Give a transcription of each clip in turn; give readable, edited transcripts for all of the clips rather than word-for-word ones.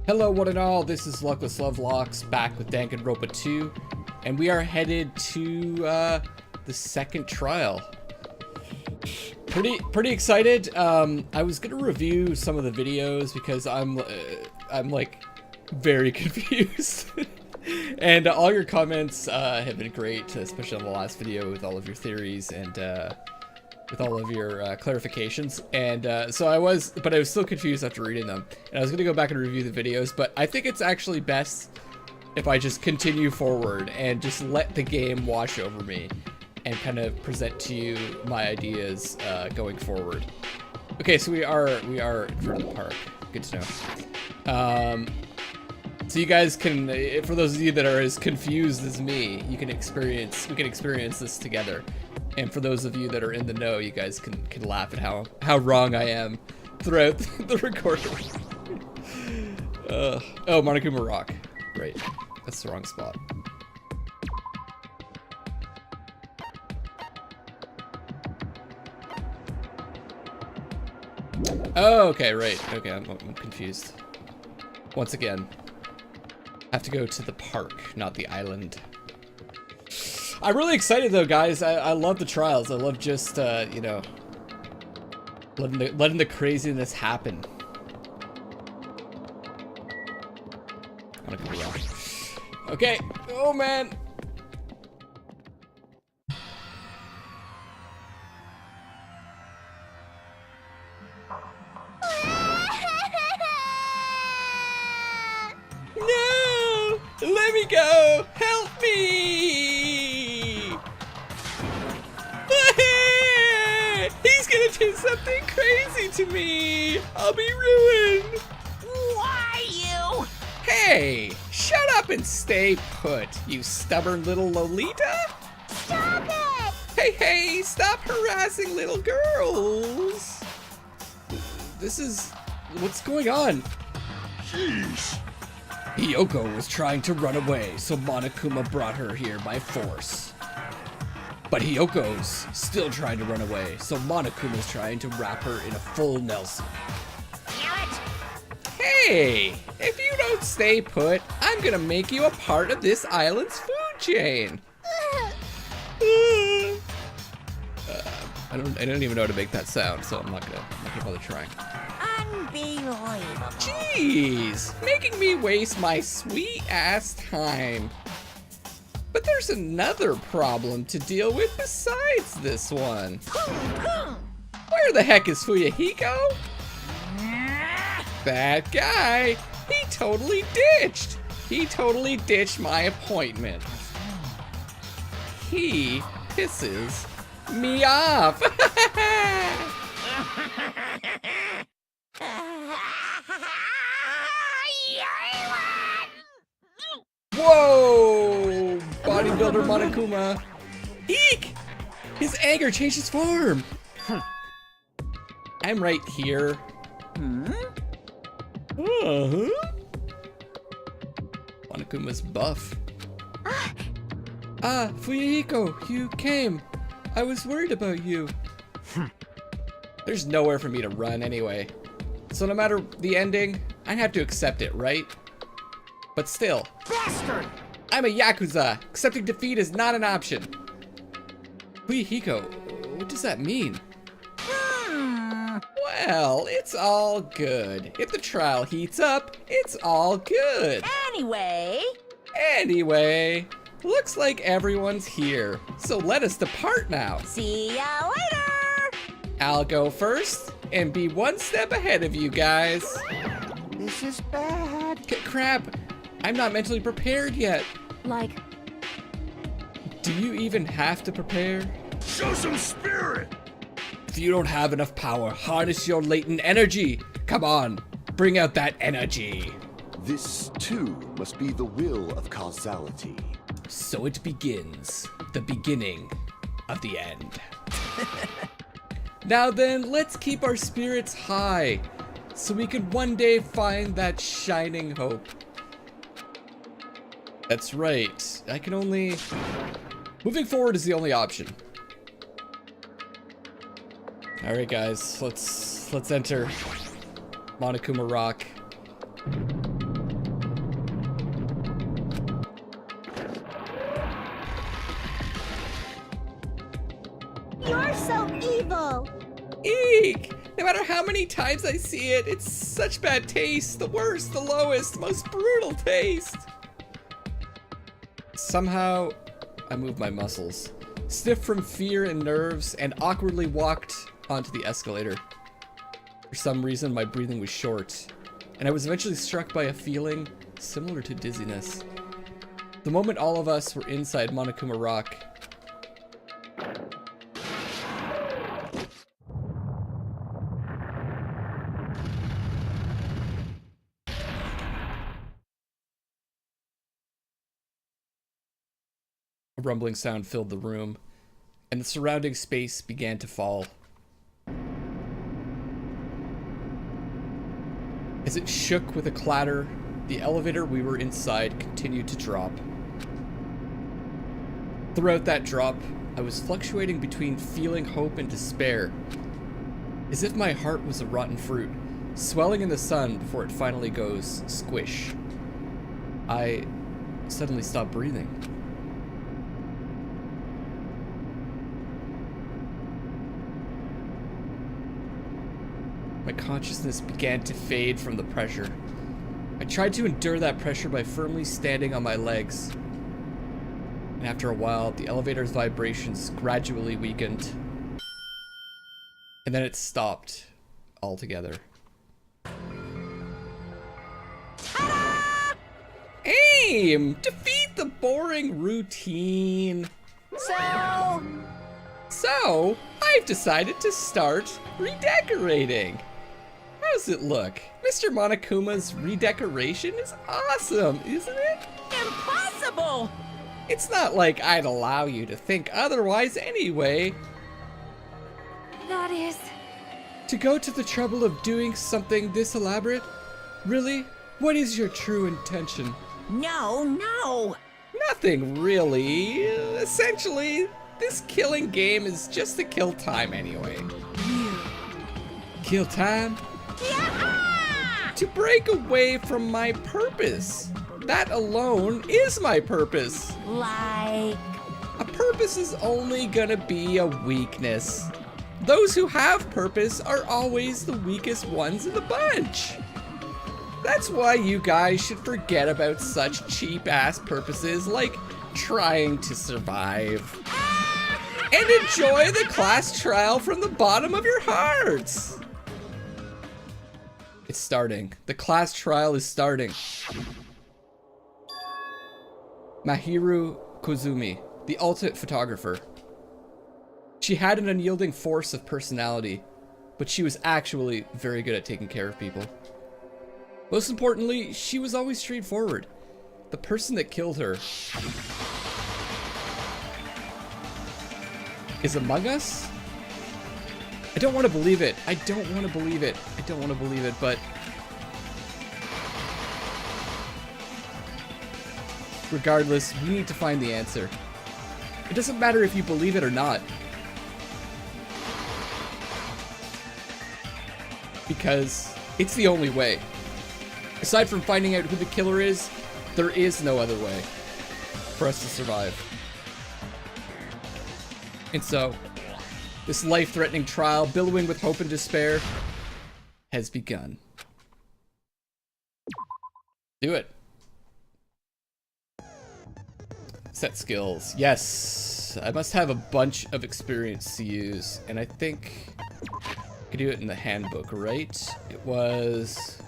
Hello one and all, this is Luckless Lovelocks back with Danganronpa 2, and we are headed to the second trial. Pretty excited. I was gonna review some of the videos because I'm like very confused. And all your comments have been great, especially on the last video with all of your theories and with all of your clarifications. And so I was still confused after reading them. And I was gonna go back and review the videos, but I think it's actually best if I just continue forward and just let the game wash over me and kind of present to you my ideas going forward. Okay, so we are in front of the park. Good to know. So you guys can, for those of you that are as confused as me, we can experience this together. And for those of you that are in the know, you guys can laugh at how wrong I am throughout the recording. Oh, Monokuma Rock. Right. That's the wrong spot. Oh, okay, right. Okay, I'm confused. Once again, I have to go to the park, not the island. I'm really excited though, guys. I love the trials. I love just, you know, letting the craziness happen. Okay. Oh man. No! Let me go! Help me! He's gonna do something crazy to me! I'll be ruined! Why you? Hey! Shut up and stay put, you stubborn little Lolita! Stop it! Hey, stop harassing little girls! What's going on? Jeez. Hiyoko was trying to run away, so Monokuma brought her here by force. But Hiyoko's still trying to run away, so Monokuma's trying to wrap her in a full Nelson. Damn it! Hey, if you don't stay put, I'm gonna make you a part of this island's food chain. I don't even know how to make that sound, so I'm not gonna bother trying. Unbelievable. Jeez, making me waste my sweet ass time. But there's another problem to deal with besides this one. Where the heck is Fuyahiko? That guy, he totally ditched my appointment. He pisses me off. Whoa! Bodybuilder Monokuma. Eek! His anger changed his form. I'm right here. Monokuma's buff. Fuyahiko, you came. I was worried about you. There's nowhere for me to run anyway. So no matter the ending, I have to accept it, right? But still. Bastard! I'm a Yakuza. Accepting defeat is not an option. Fuyahiko, what does that mean? Well, it's all good. If the trial heats up, it's all good. Anyway, looks like everyone's here. So let us depart now. See ya later! I'll go first and be one step ahead of you guys. This is bad. Crap, I'm not mentally prepared yet. Like, do you even have to prepare? Show some spirit. If you don't have enough power, harness your latent energy. Come on, bring out that energy. This, too, must be the will of causality. So it begins, the beginning of the end. Now then, let's keep our spirits high, so we can one day find that shining hope. That's right, moving forward is the only option. Alright guys, let's enter Monokuma Rock. evil. Eek! No matter how many times I see it, it's such bad taste. The worst, the lowest, most brutal taste. Somehow, I moved my muscles, stiff from fear and nerves, and awkwardly walked onto the escalator. For some reason, my breathing was short, and I was eventually struck by a feeling similar to dizziness. The moment all of us were inside Monokuma Rock, a rumbling sound filled the room, and the surrounding space began to fall. As it shook with a clatter, the elevator we were inside continued to drop. Throughout that drop, I was fluctuating between feeling hope and despair, as if my heart was a rotten fruit, swelling in the sun before it finally goes squish. I suddenly stopped breathing. My consciousness began to fade from the pressure. I tried to endure that pressure by firmly standing on my legs. And after a while, the elevator's vibrations gradually weakened. And then it stopped altogether. Aim! Defeat the boring routine. So, I've decided to start redecorating. How's it look? Mr. Monokuma's redecoration is awesome, isn't it? Impossible! It's not like I'd allow you to think otherwise anyway. That is... To go to the trouble of doing something this elaborate? Really? What is your true intention? No. Nothing really. Essentially, this killing game is just to kill time anyway. Kill time? Yeah! To break away from my purpose. That alone is my purpose. Like... A purpose is only gonna be a weakness. Those who have purpose are always the weakest ones in the bunch. That's why you guys should forget about such cheap-ass purposes like trying to survive. And enjoy the class trial from the bottom of your hearts. It's starting. The class trial is starting. Mahiru Kozumi, the ultimate photographer. She had an unyielding force of personality, but she was actually very good at taking care of people. Most importantly, she was always straightforward. The person that killed her is among us? I don't want to believe it. I don't want to believe it. I don't want to believe it, but regardless, we need to find the answer. It doesn't matter if you believe it or not. Because it's the only way. Aside from finding out who the killer is, there is no other way for us to survive. And so, this life-threatening trial, billowing with hope and despair, has begun. Do it. Set skills. Yes. I must have a bunch of experience to use, and I think I could do it in the handbook, right? It was...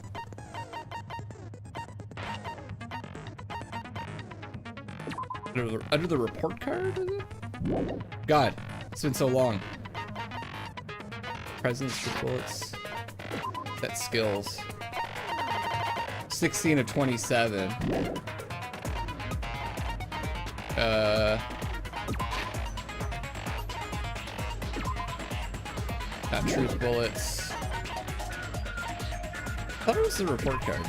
Under the report card, is it? God, it's been so long. Presence for bullets. Set skills. 16 of 27. Not truth bullets. I thought it was the report card.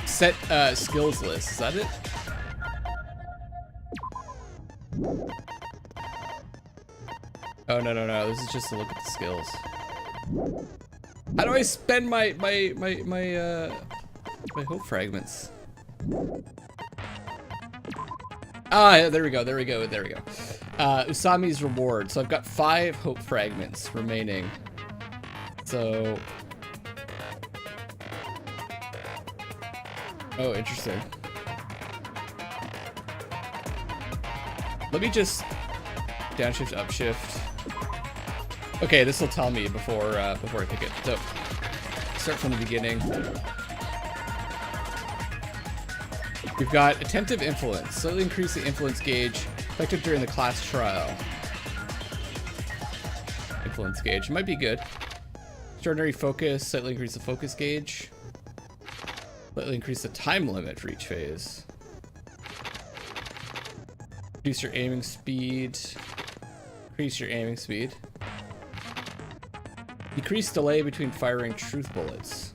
Set skills list, is that it? Oh no, this is just to look at the skills. How do I spend my hope fragments? Ah, there we go. Usami's reward. So I've got 5 hope fragments remaining. So... Oh, interesting. Let me just downshift, upshift. Okay, this will tell me before I pick it. So, start from the beginning. We've got attentive influence. Slightly increase the influence gauge effective during the class trial. Influence gauge might be good. Extraordinary focus. Slightly increase the focus gauge. Slightly increase the time limit for each phase. Reduce your aiming speed. Increase your aiming speed. Decrease delay between firing truth bullets.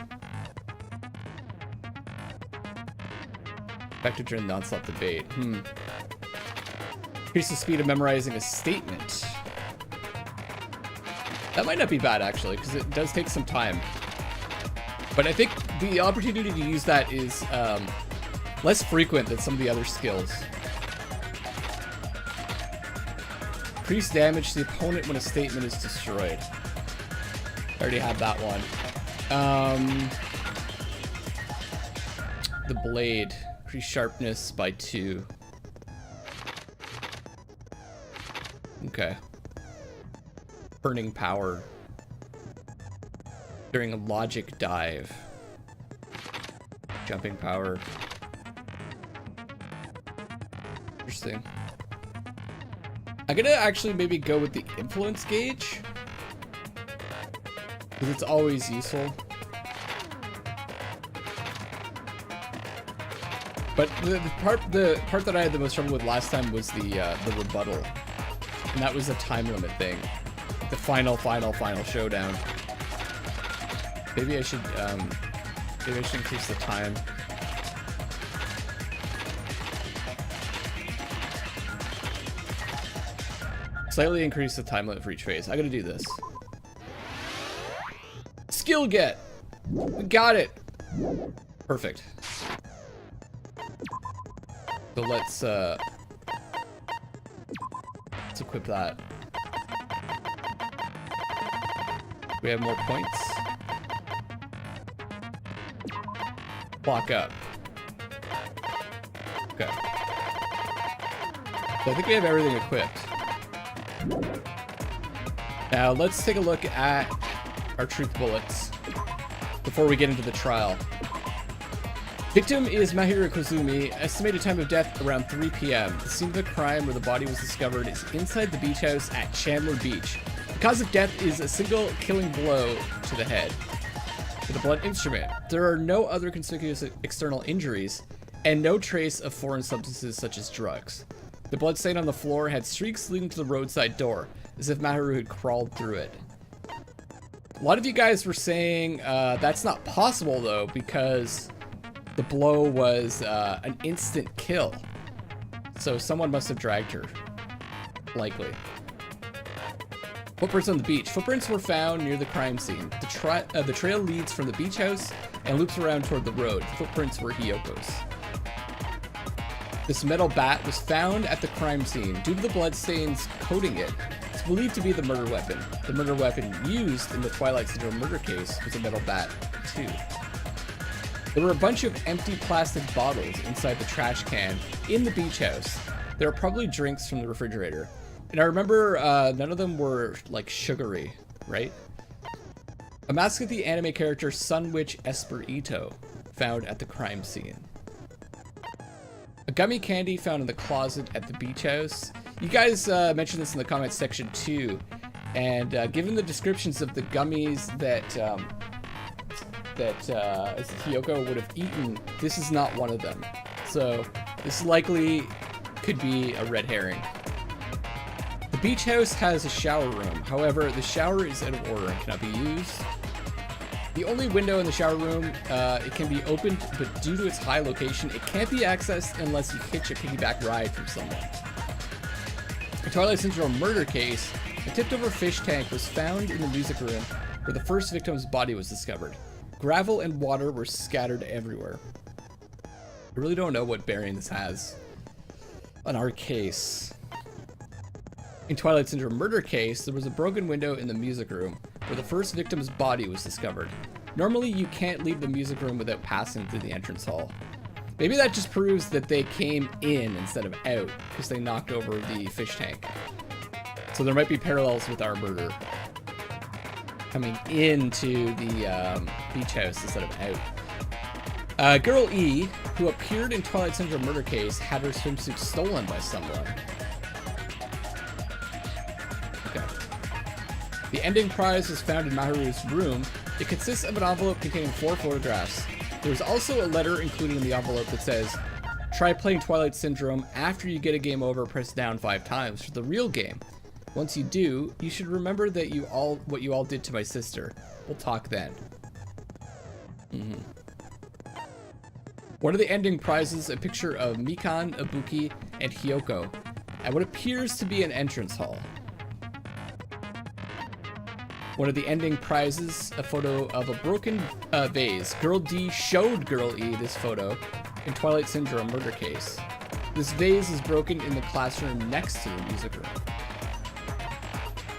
Effective during non-stop debate. Increase the speed of memorizing a statement. That might not be bad, actually, because it does take some time. But I think the opportunity to use that is less frequent than some of the other skills. Increase damage to the opponent when a statement is destroyed. I already have that one. The blade. Increase sharpness by 2. Okay. Burning power. During a logic dive. Jumping power. Interesting. I'm gonna actually maybe go with the influence gauge, because it's always useful. But the part that I had the most trouble with last time was the rebuttal, and that was a time limit thing. The final showdown. Maybe I should increase the time. Slightly increase the time limit for each phase. I gotta do this. Skill get! We got it! Perfect. So let's equip that. We have more points. Block up. Okay. So I think we have everything equipped. Now let's take a look at our truth bullets before we get into the trial. Victim is Mahiro Kozumi. Estimated time of death around 3 p.m. The scene of the crime where the body was discovered is inside the beach house at Chandler Beach. The cause of death is a single killing blow to the head with a blunt instrument. There are no other conspicuous external injuries and no trace of foreign substances such as drugs. The blood stain on the floor had streaks leading to the roadside door, as if Mahiro had crawled through it. A lot of you guys were saying that's not possible though, because the blow was an instant kill. So someone must have dragged her. Likely. Footprints on the beach. Footprints were found near the crime scene. The trail leads from the beach house and loops around toward the road. The footprints were Hyoko's. This metal bat was found at the crime scene. Due to the bloodstains coating it, it's believed to be the murder weapon. The murder weapon used in the Twilight Syndrome murder case was a metal bat, too. There were a bunch of empty plastic bottles inside the trash can in the beach house. There were probably drinks from the refrigerator. And I remember none of them were like sugary, right? A mask of the anime character Sun Witch Esper Ito found at the crime scene. A gummy candy found in the closet at the beach house. You guys mentioned this in the comments section too. And given the descriptions of the gummies that Hiyoko would have eaten, this is not one of them. So this likely could be a red herring. The beach house has a shower room. However, the shower is out of order and cannot be used. The only window in the shower room, it can be opened, but due to its high location, it can't be accessed unless you hitch a piggyback ride from someone. A Twilight Syndrome murder case, a tipped-over fish tank was found in the music room where the first victim's body was discovered. Gravel and water were scattered everywhere. I really don't know what bearing this has. On our case. In Twilight Syndrome murder case, there was a broken window in the music room where the first victim's body was discovered. Normally, you can't leave the music room without passing through the entrance hall. Maybe that just proves that they came in instead of out, because they knocked over the fish tank. So there might be parallels with our murder. Coming into the beach house instead of out. Girl E, who appeared in Twilight Syndrome murder case, had her swimsuit stolen by someone. Okay. The ending prize was found in Maharu's room. It consists of an envelope containing 4 photographs. There was also a letter including the envelope that says, try playing Twilight Syndrome. After you get a game over, press down 5 times for the real game. Once you do, you should remember that what you all did to my sister. We'll talk then. One of the ending prizes, a picture of Mikan, Ibuki, and Hiyoko at what appears to be an entrance hall. One of the ending prizes, a photo of a broken vase. Girl D showed Girl E this photo in Twilight Syndrome murder case. This vase is broken in the classroom next to the music room.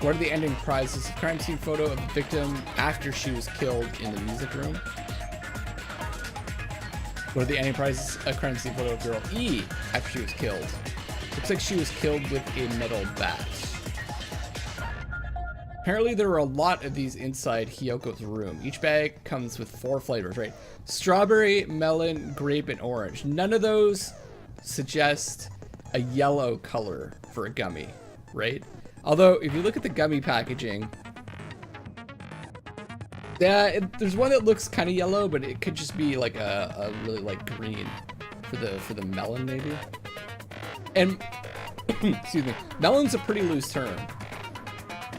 One of the ending prizes, a crime scene photo of the victim after she was killed in the music room. One of the ending prizes, a crime scene photo of Girl E after she was killed. Looks like she was killed with a metal bat. Apparently there were a lot of these inside Hiyoko's room. Each bag comes with 4 flavors, right? Strawberry, melon, grape, and orange. None of those suggest a yellow color for a gummy, right? Although, if you look at the gummy packaging, yeah, there's one that looks kind of yellow, but it could just be like a really like green for the melon maybe. And excuse me, melon's a pretty loose term,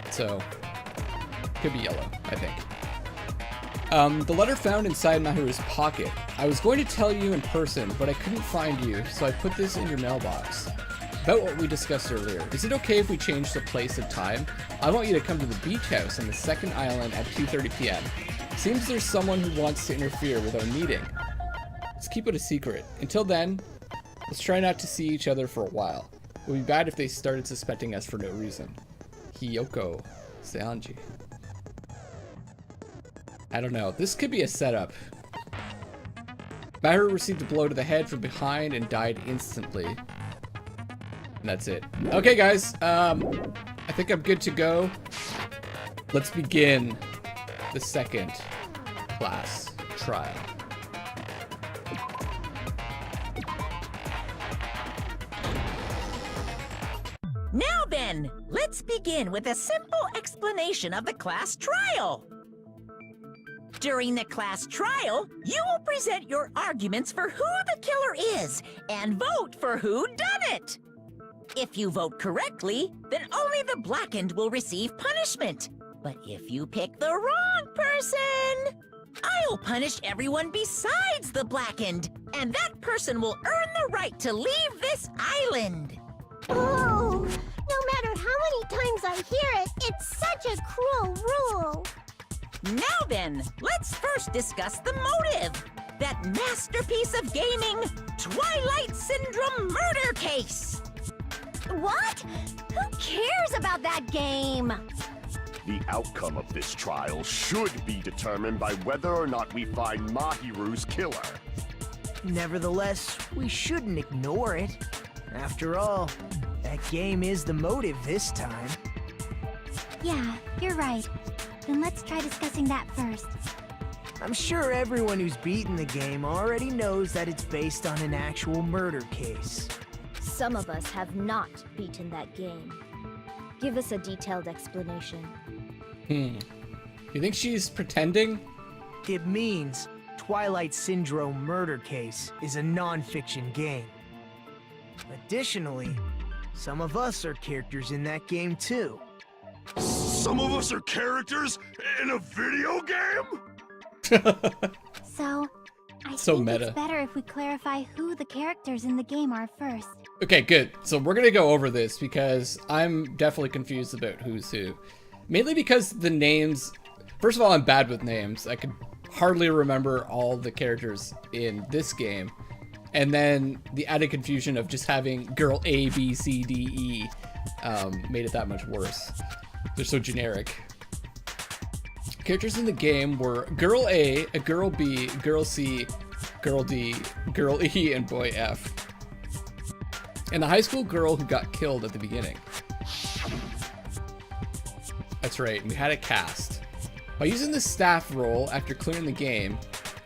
so could be yellow, I think. The letter found inside Maharu's pocket. I was going to tell you in person, but I couldn't find you, so I put this in your mailbox. About what we discussed earlier. Is it okay if we change the place and time? I want you to come to the beach house on the second island at 2:30 p.m. Seems there's someone who wants to interfere with our meeting. Let's keep it a secret. Until then, let's try not to see each other for a while. It would be bad if they started suspecting us for no reason. Hiyoko Seanji. I don't know. This could be a setup. Maharu received a blow to the head from behind and died instantly. And that's it. Okay, guys. I think I'm good to go. Let's begin the second class trial. Now then, let's begin with a simple explanation of the class trial. During the class trial, you will present your arguments for who the killer is and vote for who done it. If you vote correctly, then only the blackened will receive punishment. But if you pick the wrong person, I'll punish everyone besides the blackened, and that person will earn the right to leave this island. Oh, no matter how many times I hear it, it's such a cruel rule. Now then, let's first discuss the motive. That masterpiece of gaming, Twilight Syndrome murder case. What? Who cares about that game? The outcome of this trial should be determined by whether or not we find Mahiru's killer. Nevertheless, we shouldn't ignore it. After all, that game is the motive this time. Yeah, you're right. Then let's try discussing that first. I'm sure everyone who's beaten the game already knows that it's based on an actual murder case. Some of us have not beaten that game. Give us a detailed explanation. You think she's pretending? It means Twilight Syndrome Murder Case is a non-fiction game. Additionally, some of us are characters in that game too. Some of us are characters in a video game? So, I So think meta. it's better if we clarify who the characters in the game are first. Okay, good. So we're gonna go over this because I'm definitely confused about who's who. Mainly because the names... First of all, I'm bad with names. I could hardly remember all the characters in this game. And then the added confusion of just having girl A, B, C, D, E made it that much worse. They're so generic. Characters in the game were Girl A, a Girl B, Girl C, Girl D, Girl E, and Boy F. And the high school girl who got killed at the beginning. That's right, we had a cast. By using the staff role after clearing the game,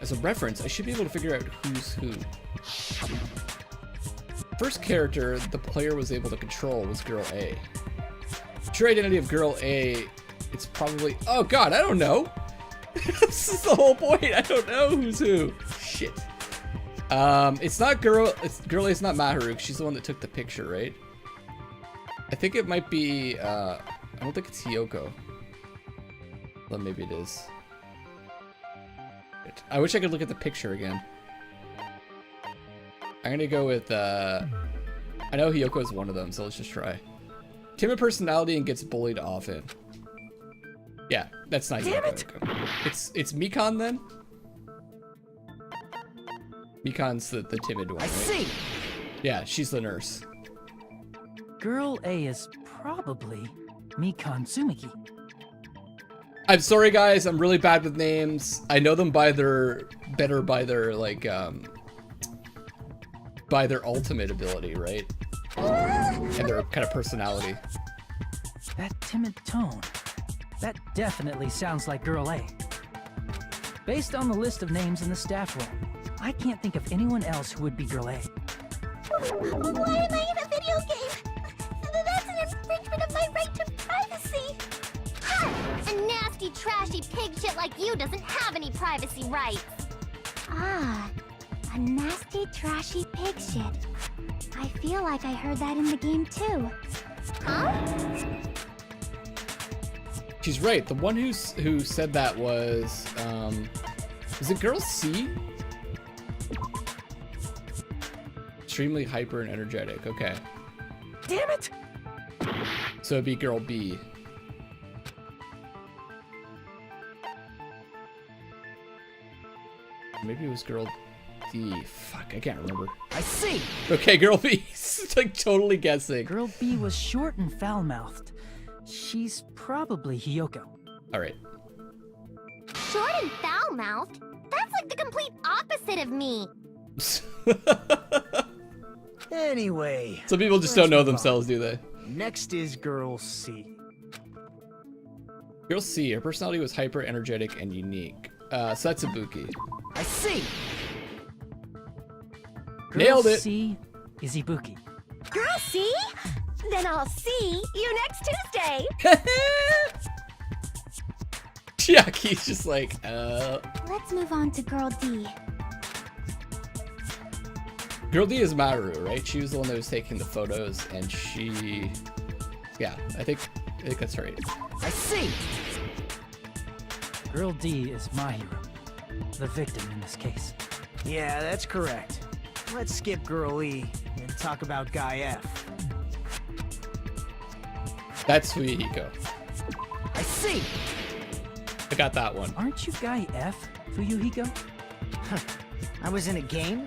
as a reference, I should be able to figure out who's who. First character the player was able to control was Girl A. True identity of Girl A, it's probably... Oh god, I don't know! This is the whole point, I don't know who's who. Shit. It's not Girl A, it's not Maharu, she's the one that took the picture, right? I think it might be, I don't think it's Hiyoko. Well, maybe it is. I wish I could look at the picture again. I'm gonna go with, I know Hiyoko is one of them, so let's just try. Timid personality and gets bullied often. Yeah, that's not Damn Hiyoko. It's Mikan then? Mikan's the timid one, I right? see. Yeah, she's the nurse. Girl A is probably Mikan Tsumiki. I'm sorry guys, I'm really bad with names. I know them by their like by their ultimate ability, right? And their kind of personality. That timid tone. That definitely sounds like Girl A. Based on the list of names in the staff roll, I can't think of anyone else who would be Girl A. Why am I in a video game? That's an infringement of my right to privacy. A nasty, trashy pig shit like you doesn't have any privacy rights. Ah, a nasty, trashy pig shit. I feel like I heard that in the game too. Huh? She's right. The one who said that was it Girl C? Extremely hyper and energetic. Okay. Damn it! So it'd be Girl B. Maybe it was Girl D. Fuck, I can't remember. I see. Okay, Girl B. It's like totally guessing. Girl B was short and foul-mouthed. She's probably Hiyoko. All right. Short and foul-mouthed? That's like the complete opposite of me. Anyway. Some people just let's don't know move on. themselves, do they? Next is Girl C. Girl C, her personality was hyper energetic and unique. Satsubuki. I see. Girl Nailed it. C is Ibuki. Girl, see? Then I'll see you next Tuesday. Chiaki's just like, Let's move on to Girl D. Girl D is Maru, right? She was the one that was taking the photos, and she... Yeah, I think that's right. I see. Girl D is Mahiru, the victim in this case. Yeah, that's correct. Let's skip Girl E and talk about Guy F. That's Fuyuhiko. I see. I got that one. Aren't you Guy F, Fuyuhiko? I was in a game?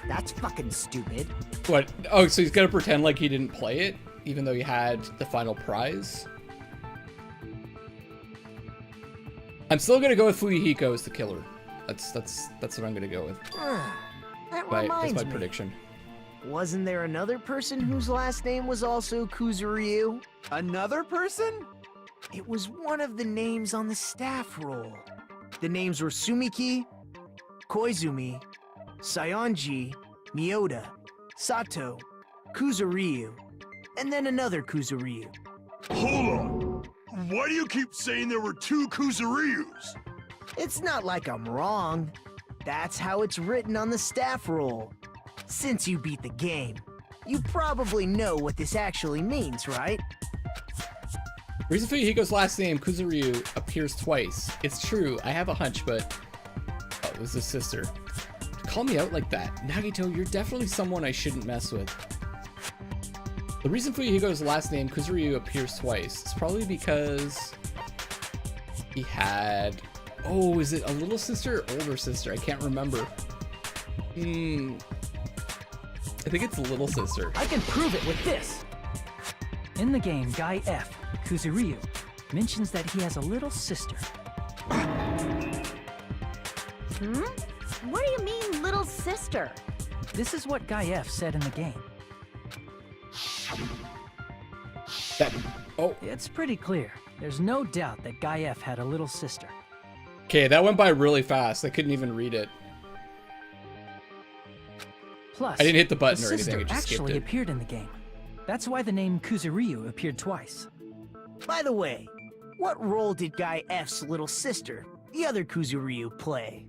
That's fucking stupid. What? Oh, so he's gonna pretend like he didn't play it, even though he had the final prize? I'm still gonna go with Fuyuhiko as the killer. That's what I'm gonna go with. That That's reminds my me. prediction. Wasn't there another person whose last name was also Kuzuryu? Another person? It was one of the names on the staff roll. The names were Sumiki, Koizumi, Sayonji, Miyoda, Sato, Kuzuryu, and then another Kuzuryu. Hold on. Why do you keep saying there were two Kuzuryus? It's not like I'm wrong. That's how it's written on the staff roll. Since you beat the game, you probably know what this actually means, right? Reason Fuyuhiko's last name, Kuzuryu, appears twice. It's true, I have a hunch, but... Oh, it was his sister. Call me out like that. Nagito, you're definitely someone I shouldn't mess with. The reason Fuyuhiko's last name, Kuzuryu, appears twice is probably because... he had... Oh, is it a little sister or older sister? I can't remember. I think it's little sister. I can prove it with this. In the game, Guy F, Kuzuryu, mentions that he has a little sister. What do you mean, little sister? This is what Guy F said in the game. It's pretty clear. There's no doubt that Guy F had a little sister. Okay, that went by really fast. I couldn't even read it. Plus, I didn't hit the button the or anything. sister I just skipped actually it. appeared in the game. That's why the name Kuzuryu appeared twice. By the way, what role did Guy F's little sister, the other Kuzuryu, play?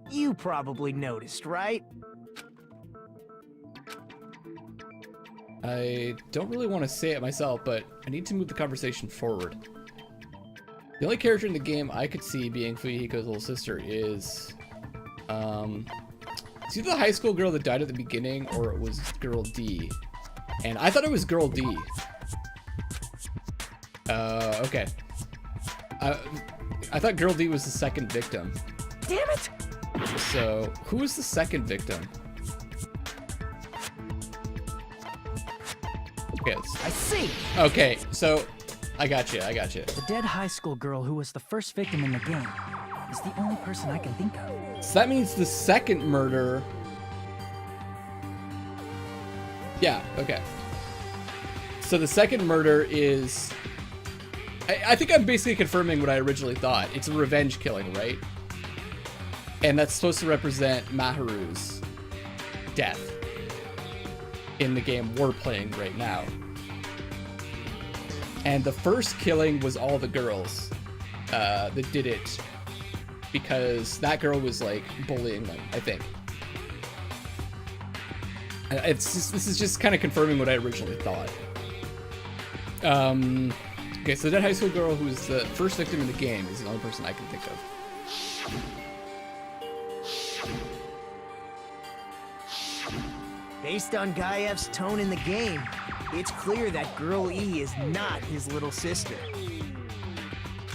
You probably noticed, right? I don't really want to say it myself, but I need to move the conversation forward. The only character in the game I could see being Fuyuhiko's little sister is... it's either the high school girl that died at the beginning, or it was Girl D. And I thought it was Girl D. Okay. I thought Girl D was the second victim. Damn it! So, who was the second victim? Okay, I see! okay, so I got you. The dead high school girl who was the first victim in the game is the only person I can think of. So that means the second murder... Yeah, okay. So the second murder is... I think I'm basically confirming what I originally thought. It's a revenge killing, right? And that's supposed to represent Maharu's death in the game we're playing right now. And the first killing was all the girls that did it because that girl was like bullying them, I think. This is just kind of confirming what I originally thought. Okay, so that high school girl who was the first victim in the game is the only person I can think of. Based on Guy F's tone in the game, it's clear that Girl E is not his little sister.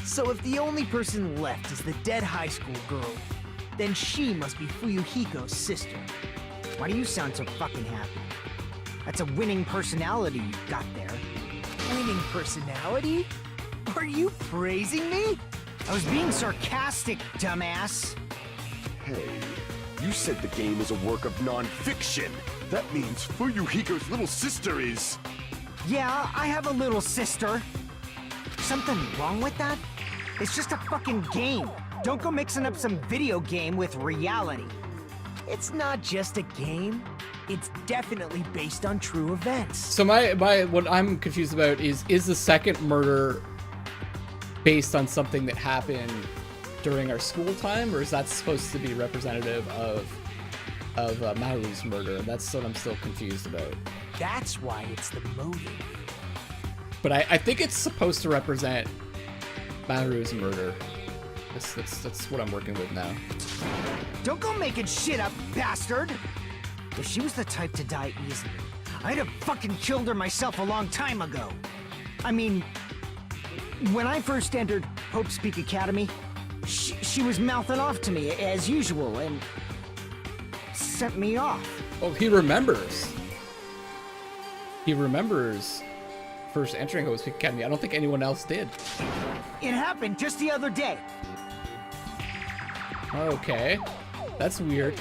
So if the only person left is the dead high school girl, then she must be Fuyuhiko's sister. Why do you sound so fucking happy? That's a winning personality you've got there. Winning personality? Are you praising me? I was being sarcastic, dumbass. Hey, you said the game is a work of non-fiction. That means Fuyuhiko's little sister is... Yeah, I have a little sister. Something wrong with that? It's just a fucking game. Don't go mixing up some video game with reality. It's not just a game. It's definitely based on true events. So what I'm confused about is the second murder based on something that happened during our school time, or is that supposed to be representative of Maharu's murder? That's what I'm still confused about. That's why it's the motive. But I think it's supposed to represent Maharu's murder. That's what I'm working with now. Don't go making shit up, bastard! If she was the type to die easily, I'd have fucking killed her myself a long time ago. I mean, when I first entered Hope's Peak Academy, she was mouthing off to me as usual and sent me off. Oh, he remembers. He remembers first entering Hope's Peak Academy. I don't think anyone else did. It happened just the other day. Okay, that's weird.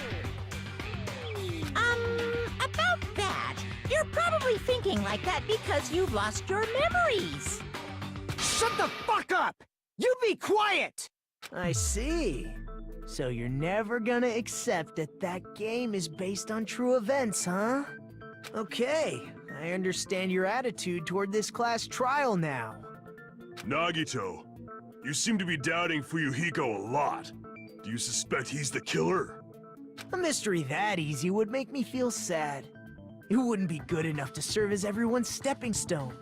About that, you're probably thinking like that because you've lost your memories. Shut the fuck up! You be quiet! I see. So you're never gonna accept that that game is based on true events, huh? Okay, I understand your attitude toward this class trial now. Nagito, you seem to be doubting Fuyuhiko a lot. Do you suspect he's the killer? A mystery that easy would make me feel sad. It wouldn't be good enough to serve as everyone's stepping stone.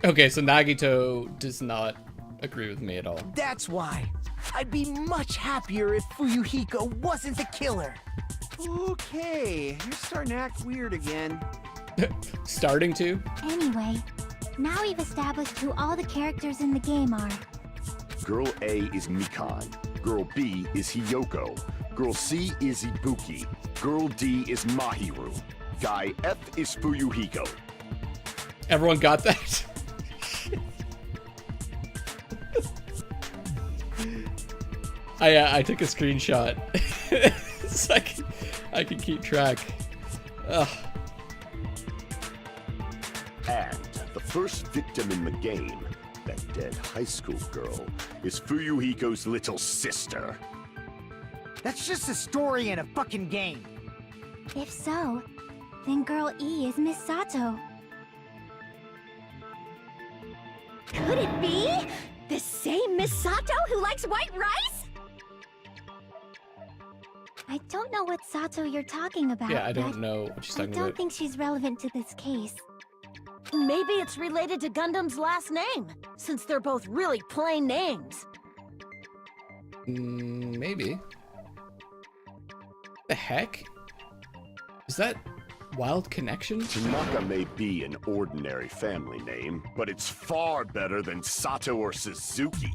Okay, so Nagito does not agree with me at all. That's why. I'd be much happier if Fuyuhiko wasn't the killer. Okay, you're starting to act weird again. Starting to? Anyway, now we've established who all the characters in the game are. Girl A is Mikan. Girl B is Hiyoko. Girl C is Ibuki. Girl D is Mahiru. guy F is Fuyuhiko. Everyone got that? I took a screenshot so I can keep track. Ugh. And the first victim in the game, that dead high school girl, is Fuyuhiko's little sister. That's just a story in a fucking game. If so, then Girl E is Miss Sato. Could it be? The same Miss Sato who likes white rice? I don't know what Sato you're talking about. Yeah, I but don't know what she's I talking don't about. think she's relevant to this case. Maybe it's related to Gundam's last name, since they're both really plain names. Maybe. The heck? Is that Wild Connection? Tanaka may be an ordinary family name, but it's far better than Sato or Suzuki.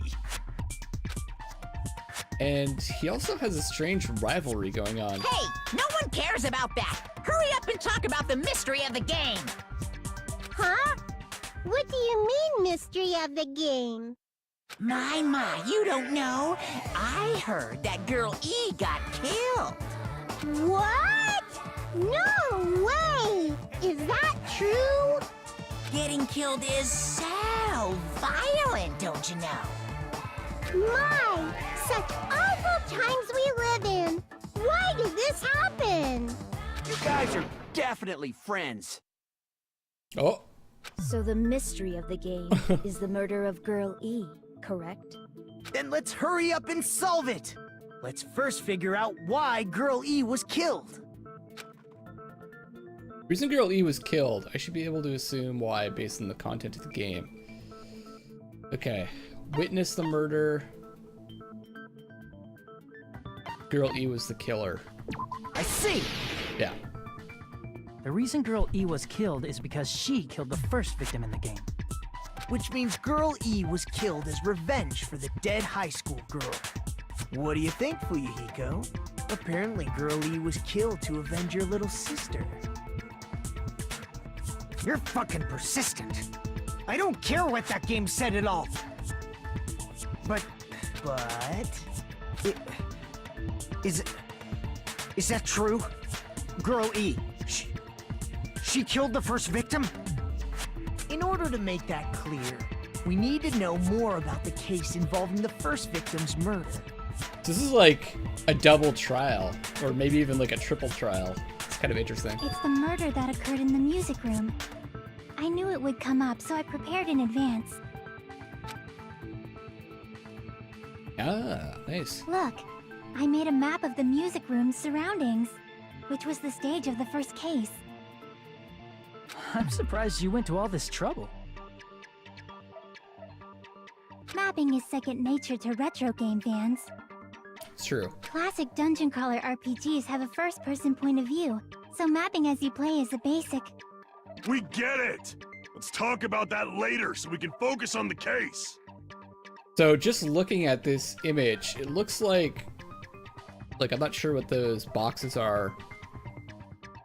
And he also has a strange rivalry going on. Hey, no one cares about that. Hurry up and talk about the mystery of the game. Huh? What do you mean, mystery of the game? My, you don't know. I heard that Girl E got killed. What? No way! Is that true? Getting killed is so violent, don't you know? My, such awful times we live in. Why did this happen? You guys are definitely friends. Oh, So the mystery of the game is the murder of Girl E, correct? Then let's hurry up and solve it. Let's first figure out why Girl E was killed. reason Girl E was killed. I should be able to assume why based on the content of the game. Okay, witness the murder. Girl E was the killer. I see. Yeah. The reason Girl E was killed is because she killed the first victim in the game. Which means Girl E was killed as revenge for the dead high school girl. What do you think, Fuyuhiko? Apparently Girl E was killed to avenge your little sister. You're fucking persistent. I don't care what that game said at all. But... Is that true? Girl E, she killed the first victim? In order to make that clear, we need to know more about the case involving the first victim's murder. This is like a double trial, or maybe even like a triple trial. It's kind of interesting. It's the murder that occurred in the music room. I knew it would come up, so I prepared in advance. Ah, nice. Look, I made a map of the music room's surroundings, which was the stage of the first case. I'm surprised you went to all this trouble. Mapping is second nature to retro game fans. It's true. Classic dungeon crawler RPGs have a first-person point of view, so mapping as you play is a basic. We get it! Let's talk about that later so we can focus on the case. So just looking at this image, it looks like I'm not sure what those boxes are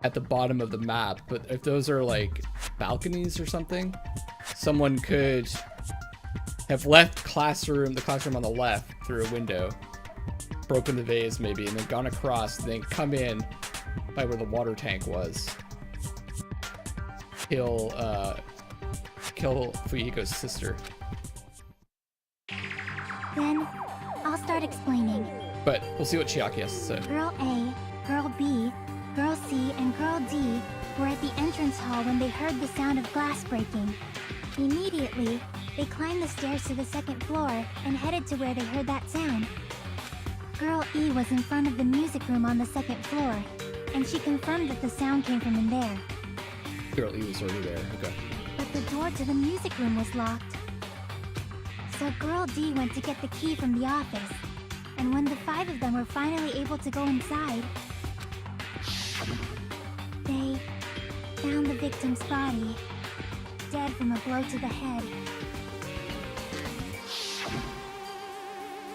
at the bottom of the map, but if those are like balconies or something, someone could have left the classroom on the left through a window, broken the vase maybe, and then gone across, and then come in by where the water tank was. Kill Fuyuhiko's sister. Then, I'll start explaining. But we'll see what Chiaki has to say. Girl A, Girl B, Girl C, and Girl D were at the entrance hall when they heard the sound of glass breaking. Immediately, they climbed the stairs to the second floor and headed to where they heard that sound. Girl E was in front of the music room on the second floor, and she confirmed that the sound came from in there. Girl E was already there. Okay. But the door to the music room was locked. So Girl D went to get the key from the office, and when the 5 of them were finally able to go inside, they found the victim's body, dead from a blow to the head.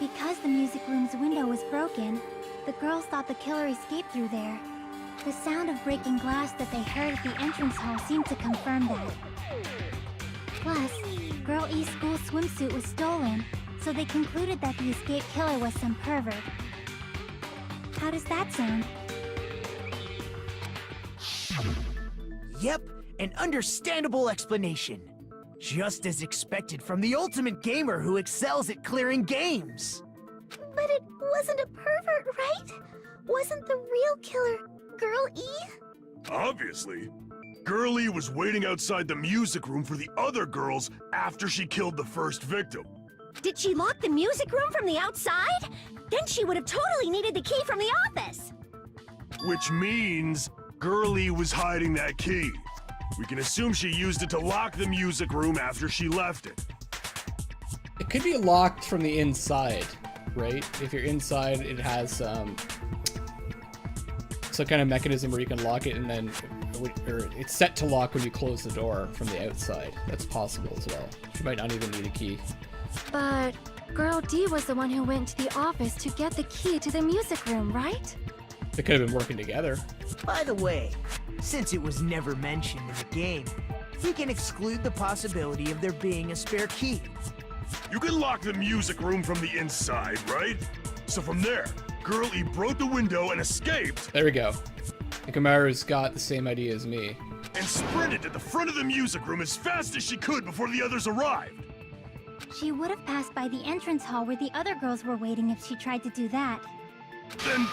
Because the music room's window was broken, the girls thought the killer escaped through there. The sound of breaking glass that they heard at the entrance hall seemed to confirm that. Plus, Girl E's school swimsuit was stolen, so they concluded that the escaped killer was some pervert. How does that sound? Yep, an understandable explanation. Just as expected from the ultimate gamer who excels at clearing games. But it wasn't a pervert, right? Wasn't the real killer Girl E? Obviously. Girl E was waiting outside the music room for the other girls after she killed the first victim. Did she lock the music room from the outside? Then she would have totally needed the key from the office. Which means Girl E was hiding that key. We can assume she used it to lock the music room after she left it. It could be locked from the inside, right? If you're inside, it has some kind of mechanism where you can lock it, and then or it's set to lock when you close the door from the outside. That's possible as well. You might not even need a key. But Girl D was the one who went to the office to get the key to the music room, right? They could have been working together. By the way, since it was never mentioned in the game, we can exclude the possibility of there being a spare key. You can lock the music room from the inside, right? So from there, Girl E broke the window and escaped. There we go. And Kamaru's got the same idea as me. And sprinted to the front of the music room as fast as she could before the others arrived. She would have passed by the entrance hall where the other girls were waiting if she tried to do that. Then,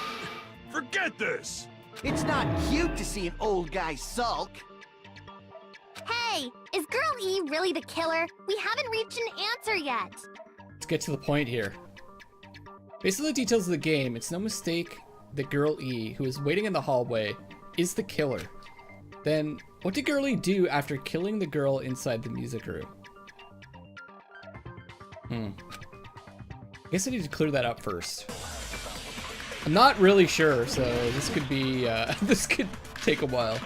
forget this. It's not cute to see an old guy sulk. Hey, is Girl E really the killer? We haven't reached an answer yet. Let's get to the point here. Based on the details of the game, it's no mistake that Girl E, who is waiting in the hallway, is the killer. Then, what did Girl E do after killing the girl inside the music room? I guess I need to clear that up first. I'm not really sure, so this could be, this could take a while.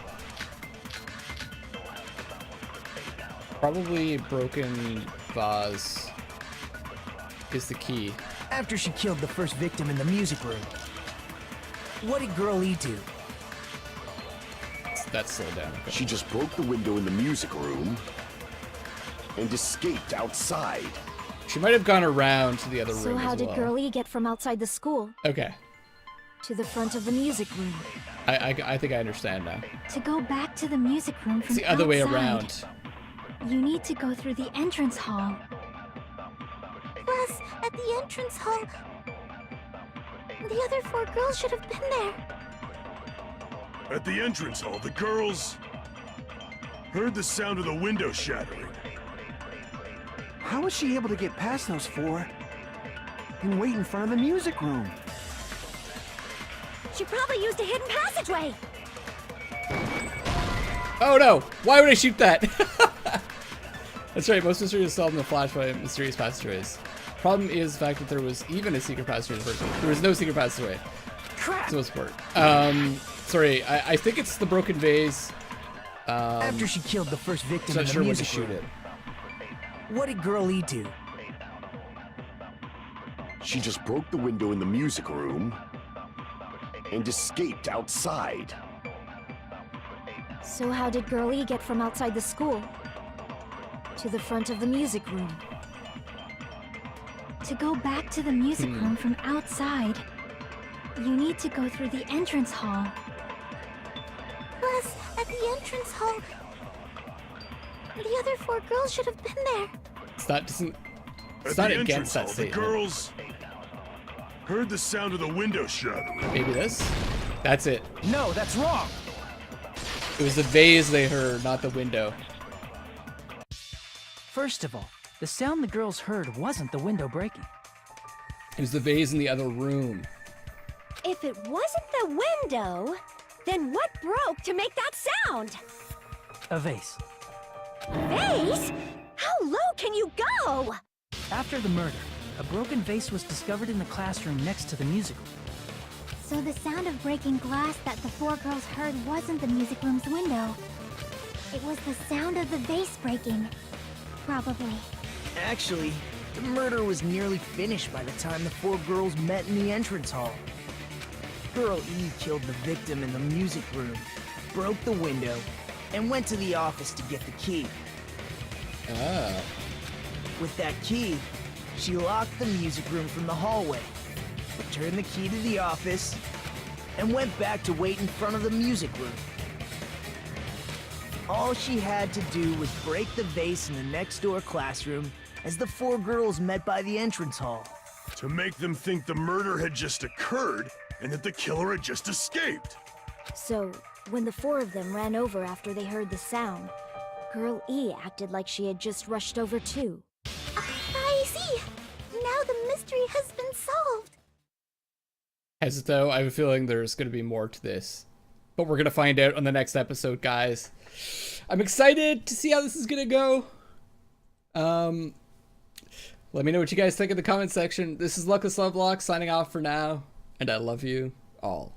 Probably a broken vase is the key. After she killed the first victim in the music room, what did Girl E do? That's slowed down. Okay. She just broke the window in the music room and escaped outside. She might have gone around to the other room So how as did well. Girl E get from outside the school Okay. to the front of the music room? I think I understand now. To go back to the music room from It's the other way outside, around. you need to go through the entrance hall. Plus, at the entrance hall, the other 4 girls should have been there. At the entrance hall, the girls heard the sound of the window shattering. How was she able to get past those 4 and wait in front of the music room? She probably used a hidden passageway. Oh no! Why would I shoot that? That's right, most mysteries are solved in the flash by mysterious passageways. Problem is the fact that there was even a secret passageway in the first place. There was no secret passageway. Crap! So it's part. Sorry, I think it's the broken vase. After she killed the first victim I'm in not the sure when to music shoot room, it. what did Girl E do? She just broke the window in the music room and escaped outside. So how did Girl E get from outside the school to the front of the music room? To go back to the music room from outside, you need to go through the entrance hall. Plus, at the entrance hall, the other 4 girls should have been there. It's not, doesn't, At it's the not entrance against that hall, the statement. girls heard the sound of the window shattering. Maybe this? That's it. No, that's wrong! It was the vase they heard, not the window. First of all, the sound the girls heard wasn't the window breaking. It was the vase in the other room. If it wasn't the window, then what broke to make that sound? A vase. Vase? How low can you go? After the murder, a broken vase was discovered in the classroom next to the music room. So the sound of breaking glass that the 4 girls heard wasn't the music room's window. It was the sound of the vase breaking. Probably. Actually, the murder was nearly finished by the time the 4 girls met in the entrance hall. Girl E killed the victim in the music room, broke the window, and went to the office to get the key. Ah. With that key, she locked the music room from the hallway, returned the key to the office, and went back to wait in front of the music room. All she had to do was break the vase in the next door classroom as the 4 girls met by the entrance hall. To make them think the murder had just occurred and that the killer had just escaped. So, when the 4 of them ran over after they heard the sound, Girl E acted like she had just rushed over too. I see. Now the mystery has been solved. Hesito, I have a feeling there's going to be more to this. But we're going to find out on the next episode, guys. I'm excited to see how this is going to go. Let me know what you guys think in the comment section. This is Luckless Lovelocks signing off for now, and I love you all.